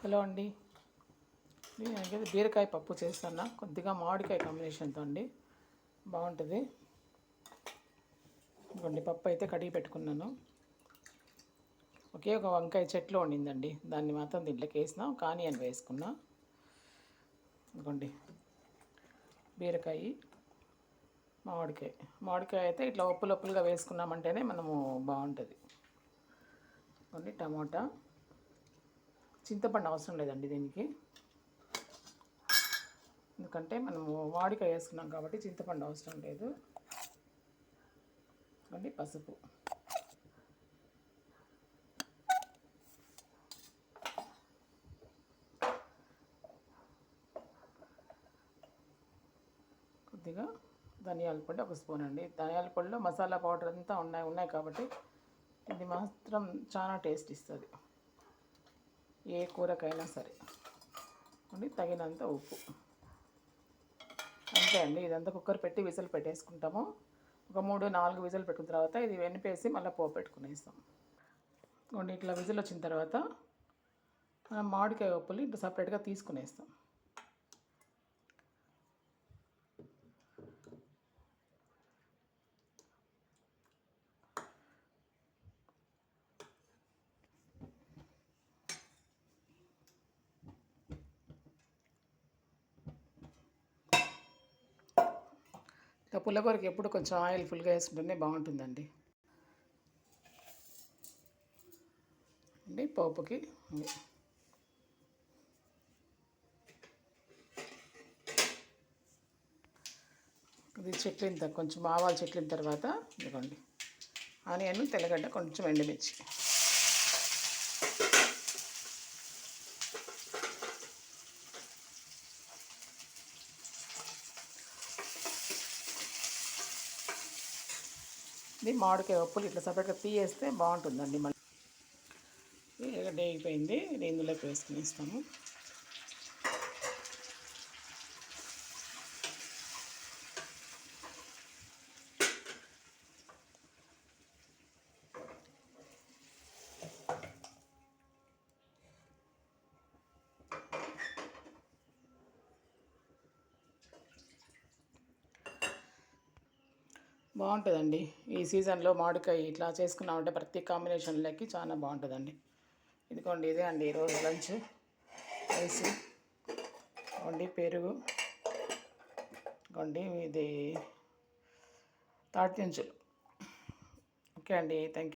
Hello అండి. నేనైతే బీరకాయ పప్పు చేస్తాను, కొద్దిగా మామిడికాయ కాంబినేషన్తో అండి, బాగుంటుంది. ఇదిగోండి పప్పు అయితే కడిగి పెట్టుకున్నాను. ఒకే ఒక వంకాయ చెట్లు వండిందండి, దాన్ని మాత్రం దీంట్లోకి వేసిన, ఒక ఆనియన్ వేసుకున్నా. ఇదిగోండి బీరకాయ, మామిడికాయ అయితే ఇట్లా ఒప్పులుగా వేసుకున్నామంటేనే మనము బాగుంటుంది. ఇదిగోండి టమోటా, చింతపండు అవసరం లేదండి దీనికి, ఎందుకంటే మనము మామిడికాయ వేసుకున్నాం కాబట్టి చింతపండు అవసరం లేదు. అండి పసుపు, కొద్దిగా ధనియాల పొడి ఒక స్పూన్ అండి. ధనియాల పొడిలో మసాలా పౌడర్ అంతా ఉన్నాయి కాబట్టి ఇది మాత్రం చాలా టేస్ట్ ఇస్తుంది ఏ కూరకైనా సరే. అండి తగినంత ఉప్పు, అంతే అండి. ఇదంతా కుక్కర్ పెట్టి విజిల్ పెట్టేసుకుంటాము. ఒక 3-4 విజిల్ పెట్టుకున్న తర్వాత ఇది వెనిపేసి మళ్ళీ పోపు పెట్టుకునేస్తాం. కొన్ని ఇట్లా విజిల్ వచ్చిన తర్వాత మనం మామిడికాయ ఉప్పులు ఇట్లా సపరేట్గా తీసుకునేస్తాం. ఇక పుల్లకూరకి ఎప్పుడు కొంచెం ఆయిల్ ఫుల్గా వేసుకుంటేనే బాగుంటుందండి. అండి పోపుకి ఇది కొంచెం ఆవాలు చెట్లిన తర్వాత ఇదిగోండి ఆనియన్, తెల్లగడ్డ, కొంచెం ఎండుమిర్చి, ఇది మామిడికాయ ఉప్పులు ఇట్లా సపరేట్గా తీయేస్తే బాగుంటుందండి. మళ్ళీ ఎగడ్డ వేగిపోయింది, ఇది ఇందులోకి వేసుకుని ఇస్తాము. బాగుంటుందండి ఈ సీజన్లో మామిడికాయ ఇట్లా చేసుకున్నామంటే ప్రతి కాంబినేషన్లోకి చాలా బాగుంటుందండి. ఇదిగోండి ఇదే అండి ఈరోజు లంచ్. రైస్, వండి పెరుగు, కొండి ఇది తాటి దించులు. ఓకే అండి, థ్యాంక్ యూ.